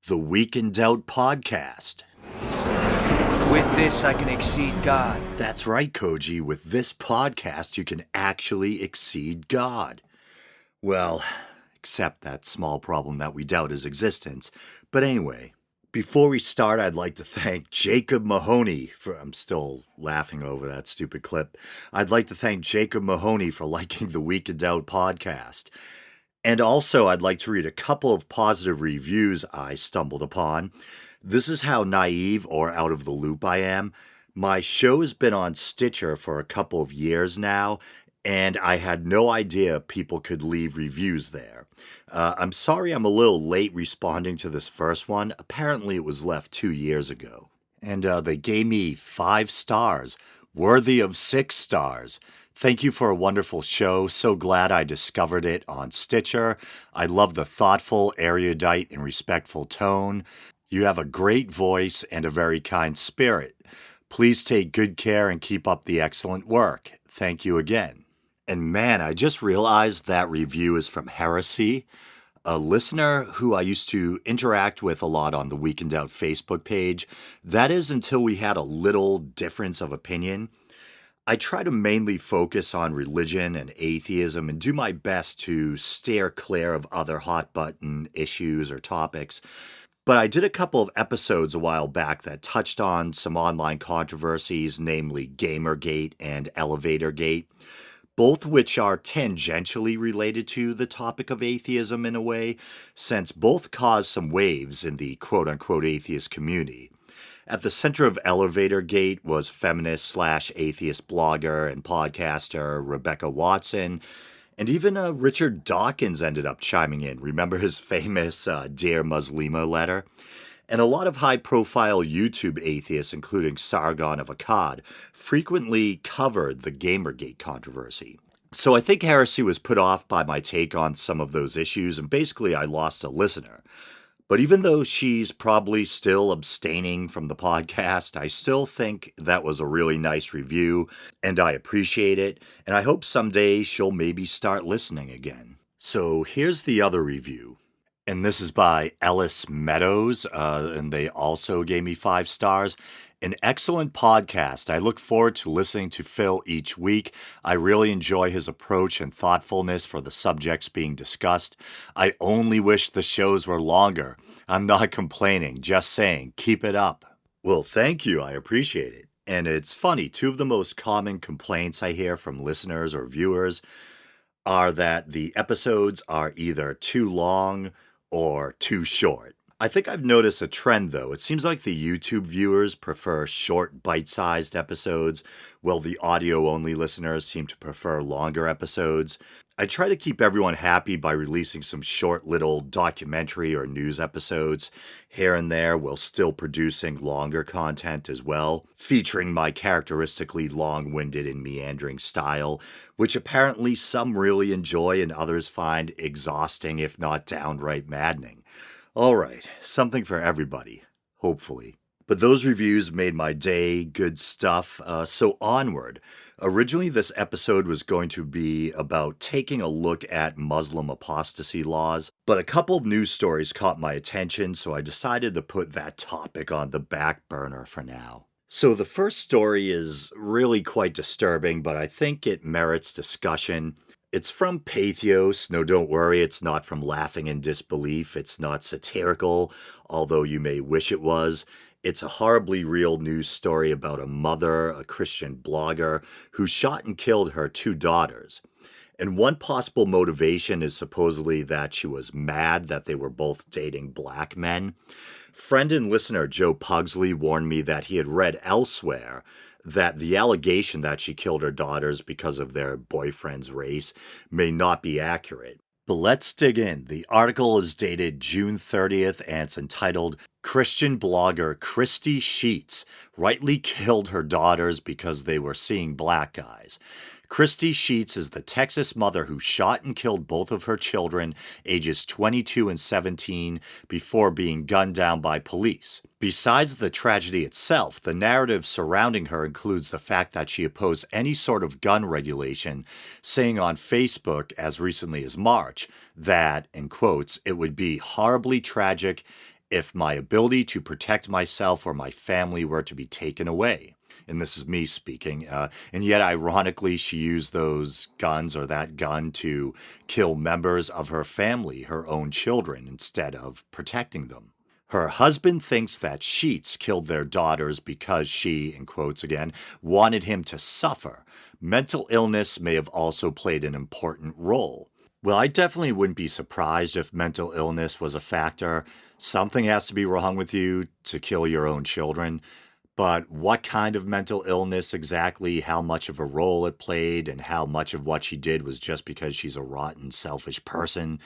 The Week in Doubt podcast. With this, I can exceed God. That's right, Koji. With this podcast, you can actually exceed God. Well, except that small problem that we doubt his existence. But anyway, before we start, I'd like to thank Jacob Mahoney for... I'm still laughing over that stupid clip. I'd like to thank Jacob Mahoney for liking the Week in Doubt podcast. And also, I'd like to read a couple of positive reviews I stumbled upon. This is how naive or out of the loop I am. My show has been on Stitcher for a couple of years now, and I had no idea people could leave reviews there. I'm sorry I'm a little late responding to this first one. Apparently it was left 2 years ago. And they gave me 5 stars, worthy of 6 stars. Thank you for a wonderful show. So glad I discovered it on Stitcher. I love the thoughtful, erudite, and respectful tone. You have a great voice and a very kind spirit. Please take good care and keep up the excellent work. Thank you again. And man, I just realized that review is from Heresy, a listener who I used to interact with a lot on the Week in Doubt Facebook page. That is until we had a little difference of opinion. I try to mainly focus on religion and atheism and do my best to steer clear of other hot button issues or topics. But I did a couple of episodes a while back that touched on some online controversies, namely Gamergate and Elevatorgate, both which are tangentially related to the topic of atheism in a way, since both caused some waves in the quote-unquote atheist community. At the center of Elevatorgate was feminist/atheist blogger and podcaster Rebecca Watson, and even Richard Dawkins ended up chiming in. Remember his famous Dear Muslima letter? And a lot of high-profile YouTube atheists, including Sargon of Akkad, frequently covered the Gamergate controversy. So I think Heresy was put off by my take on some of those issues, and basically I lost a listener. But even though she's probably still abstaining from the podcast, I still think that was a really nice review, and I appreciate it, and I hope someday she'll maybe start listening again. So here's the other review, and this is by Ellis Meadows, and they also gave me 5 stars. An excellent podcast. I look forward to listening to Phil each week. I really enjoy his approach and thoughtfulness for the subjects being discussed. I only wish the shows were longer. I'm not complaining, just saying, keep it up. Well, thank you. I appreciate it. And it's funny, 2 of the most common complaints I hear from listeners or viewers are that the episodes are either too long or too short. I think I've noticed a trend, though. It seems like the YouTube viewers prefer short, bite-sized episodes, while the audio-only listeners seem to prefer longer episodes. I try to keep everyone happy by releasing some short little documentary or news episodes here and there, while still producing longer content as well, featuring my characteristically long-winded and meandering style, which apparently some really enjoy and others find exhausting, if not downright maddening. All right, something for everybody, hopefully. But those reviews made my day, good stuff, so onward. Originally, this episode was going to be about taking a look at Muslim apostasy laws, but a couple of news stories caught my attention, so I decided to put that topic on the back burner for now. So the first story is really quite disturbing, but I think it merits discussion. It's from Pathos. No, don't worry, it's not from Laughing in Disbelief. It's not satirical, although you may wish it was. It's a horribly real news story about a mother, a Christian blogger, who shot and killed her 2 daughters. And one possible motivation is supposedly that she was mad that they were both dating black men. Friend and listener Joe Pugsley warned me that he had read elsewhere that the allegation that she killed her daughters because of their boyfriend's race may not be accurate. But let's dig in. The article is dated June 30th and it's entitled, Christian blogger Christy Sheats rightly killed her daughters because they were seeing black guys. Christy Sheats is the Texas mother who shot and killed both of her children, ages 22 and 17, before being gunned down by police. Besides the tragedy itself, the narrative surrounding her includes the fact that she opposed any sort of gun regulation, saying on Facebook as recently as March that, in quotes, it would be horribly tragic if my ability to protect myself or my family were to be taken away. And this is me speaking. And yet, ironically, she used those guns or that gun to kill members of her family, her own children, instead of protecting them. Her husband thinks that Sheats killed their daughters because she, in quotes again, wanted him to suffer. Mental illness may have also played an important role. Well, I definitely wouldn't be surprised if mental illness was a factor. Something has to be wrong with you to kill your own children. But what kind of mental illness exactly, how much of a role it played, and how much of what she did was just because she's a rotten, selfish person,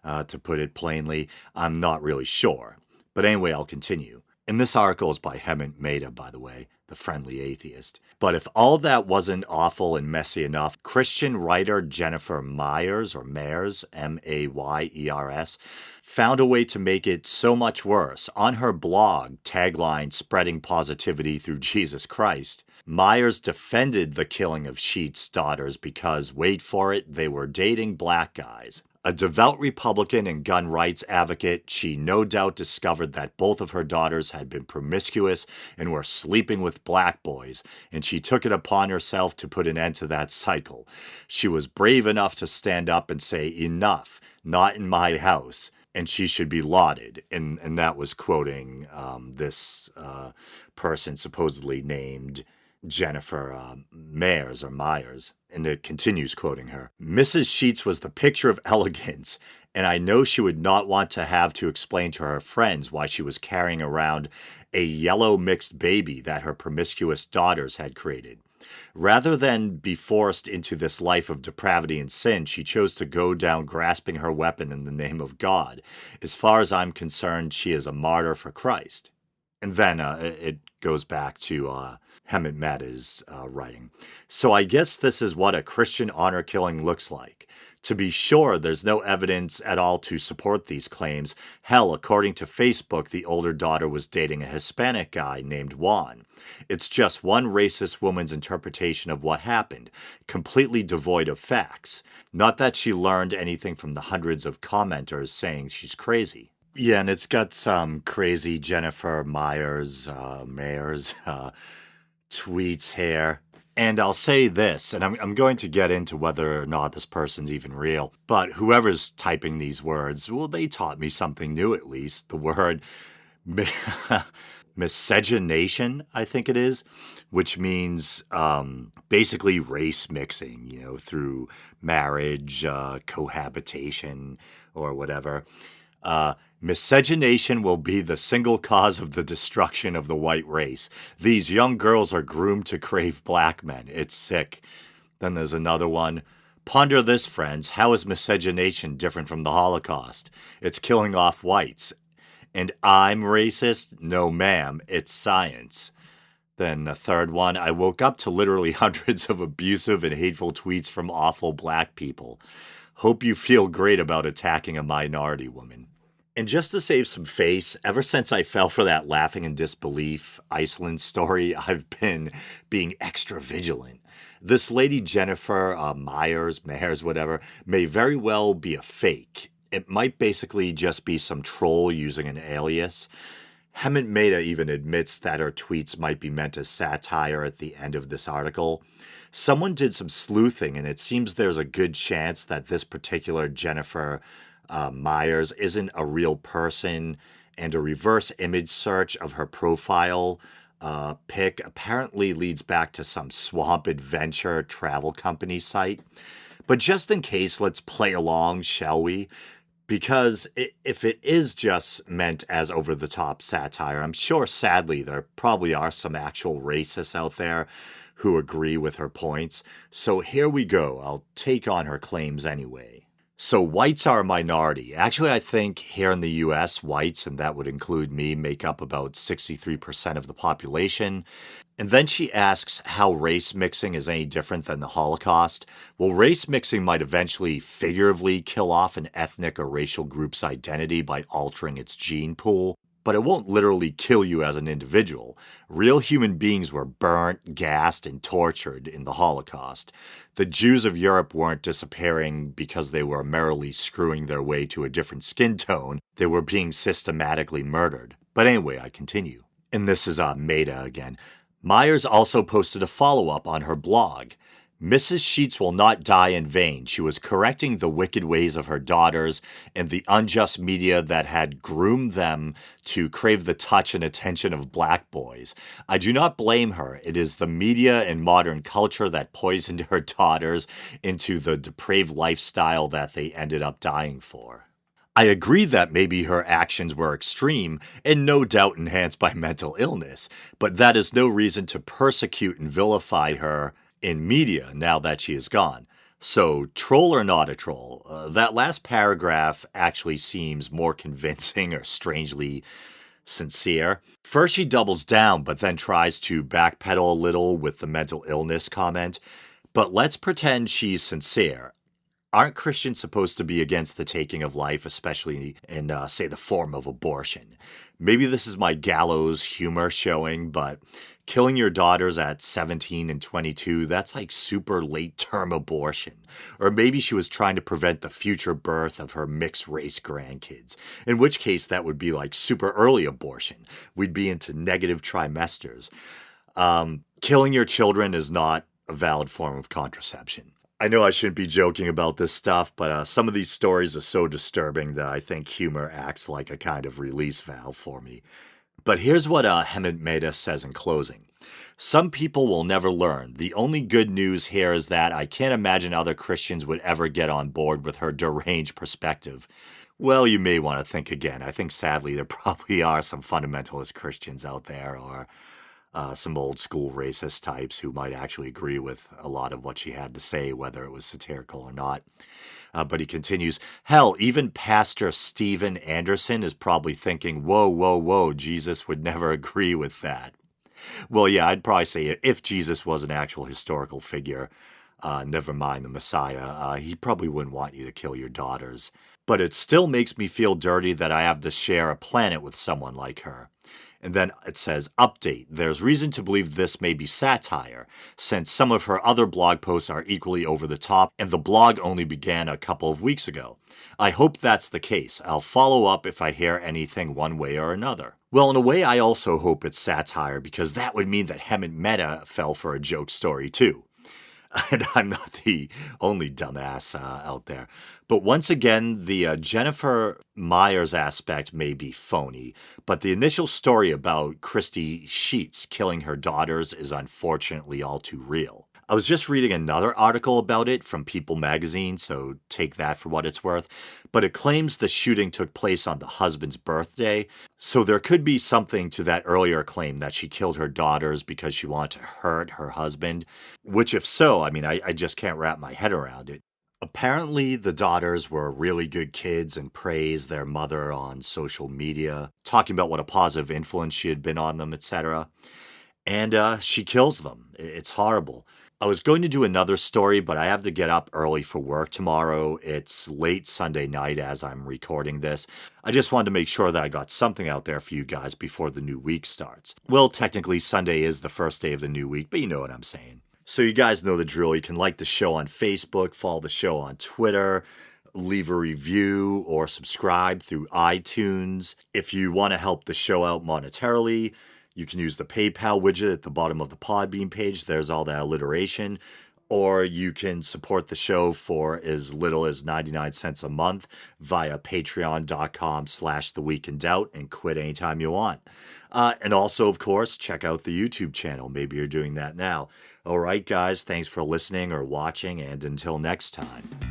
to put it plainly, I'm not really sure. But anyway, I'll continue. And this article is by Hemant Mehta, by the way, the friendly atheist. But if all that wasn't awful and messy enough, Christian writer Jennifer Myers, or Mayers, Mayers, found a way to make it so much worse. On her blog, tagline Spreading Positivity Through Jesus Christ, Myers defended the killing of Sheats' daughters because, wait for it, they were dating black guys. A devout Republican and gun rights advocate, she no doubt discovered that both of her daughters had been promiscuous and were sleeping with black boys, and she took it upon herself to put an end to that cycle. She was brave enough to stand up and say, "Enough, not in my house," and she should be lauded. And that was quoting this person supposedly named Jennifer Mayers or Myers, and it continues quoting her. "Mrs. Sheats was the picture of elegance, and I know she would not want to have to explain to her friends why she was carrying around a yellow mixed baby that her promiscuous daughters had created. Rather than be forced into this life of depravity and sin, she chose to go down grasping her weapon in the name of God. As far as I'm concerned, she is a martyr for Christ." And then it goes back to Hemant Mehta's writing. "So I guess this is what a Christian honor killing looks like. To be sure, there's no evidence at all to support these claims. Hell, according to Facebook, the older daughter was dating a Hispanic guy named Juan. It's just one racist woman's interpretation of what happened, completely devoid of facts. Not that she learned anything from the hundreds of commenters saying she's crazy." Yeah, and it's got some crazy Jennifer Mayers tweets here. And I'll say this, and I'm going to get into whether or not this person's even real, but whoever's typing these words, well, they taught me something new at least. The word miscegenation, I think it is, which means basically race mixing, through marriage, cohabitation, or whatever. Miscegenation will be the single cause of the destruction of the white race. These young girls are groomed to crave black men. It's sick. Then there's another one. Ponder this, friends. How is miscegenation different from the Holocaust? It's killing off whites. And I'm racist? No, ma'am. It's science. Then the third one. I woke up to literally hundreds of abusive and hateful tweets from awful black people. Hope you feel great about attacking a minority woman. And just to save some face, ever since I fell for that laughing in disbelief Iceland story, I've been being extra vigilant. This lady Jennifer Mayers, whatever, may very well be a fake. It might basically just be some troll using an alias. Hemant Mehta even admits that her tweets might be meant as satire at the end of this article. Someone did some sleuthing, and it seems there's a good chance that this particular Jennifer Myers isn't a real person, and a reverse image search of her profile pic apparently leads back to some swamp adventure travel company site. But just in case, let's play along, shall we? Because if it is just meant as over-the-top satire, I'm sure, sadly, there probably are some actual racists out there who agree with her points. So here we go. I'll take on her claims anyway. So whites are a minority. Actually, I think here in the US, whites, and that would include me, make up about 63% of the population. And then she asks how race mixing is any different than the Holocaust. Well, race mixing might eventually figuratively kill off an ethnic or racial group's identity by altering its gene pool. but it won't literally kill you as an individual. Real human beings were burnt, gassed, and tortured in the Holocaust. The Jews of Europe weren't disappearing because they were merrily screwing their way to a different skin tone. They were being systematically murdered. But anyway, I continue. And this is Maida again. Myers also posted a follow-up on her blog. Mrs. Sheats will not die in vain. She was correcting the wicked ways of her daughters and the unjust media that had groomed them to crave the touch and attention of black boys. I do not blame her. It is the media and modern culture that poisoned her daughters into the depraved lifestyle that they ended up dying for. I agree that maybe her actions were extreme and no doubt enhanced by mental illness, but that is no reason to persecute and vilify her in media now that she is gone. So, troll or not a troll, that last paragraph actually seems more convincing or strangely sincere. First, she doubles down, but then tries to backpedal a little with the mental illness comment. But let's pretend she's sincere. Aren't Christians supposed to be against the taking of life, especially in, say, the form of abortion? Maybe this is my gallows humor showing, but killing your daughters at 17 and 22, that's like super late-term abortion. Or maybe she was trying to prevent the future birth of her mixed-race grandkids, in which case that would be like super early abortion. We'd be into negative trimesters. Killing your children is not a valid form of contraception. I know I shouldn't be joking about this stuff, but some of these stories are so disturbing that I think humor acts like a kind of release valve for me. But here's what Hemant Mehta says in closing. Some people will never learn. The only good news here is that I can't imagine other Christians would ever get on board with her deranged perspective. Well, you may want to think again. I think sadly there probably are some fundamentalist Christians out there, or some old school racist types who might actually agree with a lot of what she had to say, whether it was satirical or not. But he continues, hell, even Pastor Steven Anderson is probably thinking, whoa, whoa, whoa, Jesus would never agree with that. Well, yeah, I'd probably say if Jesus was an actual historical figure, never mind the Messiah, he probably wouldn't want you to kill your daughters. But it still makes me feel dirty that I have to share a planet with someone like her. And then it says, update. There's reason to believe this may be satire, since some of her other blog posts are equally over the top, and the blog only began a couple of weeks ago. I hope that's the case. I'll follow up if I hear anything one way or another. Well, in a way, I also hope it's satire, because that would mean that Hemant Mehta fell for a joke story too. And I'm not the only dumbass out there. But once again, the Jennifer Myers aspect may be phony, but the initial story about Christy Sheats killing her daughters is unfortunately all too real. I was just reading another article about it from People magazine, so take that for what it's worth, but it claims the shooting took place on the husband's birthday, so there could be something to that earlier claim that she killed her daughters because she wanted to hurt her husband, which if so, I just can't wrap my head around it. Apparently, the daughters were really good kids and praised their mother on social media, talking about what a positive influence she had been on them, etc. And she kills them. It's horrible. I was going to do another story, but I have to get up early for work tomorrow. It's late Sunday night as I'm recording this. I just wanted to make sure that I got something out there for you guys before the new week starts. Well, technically Sunday is the first day of the new week, but you know what I'm saying. So you guys know the drill. You can like the show on Facebook, follow the show on Twitter, leave a review, or subscribe through iTunes. If you want to help the show out monetarily, you can use the PayPal widget at the bottom of the Podbean page. There's all that alliteration. Or you can support the show for as little as 99 cents a month via patreon.com/theweekindoubt and quit anytime you want. And also, of course, check out the YouTube channel. Maybe you're doing that now. All right, guys, thanks for listening or watching, and until next time.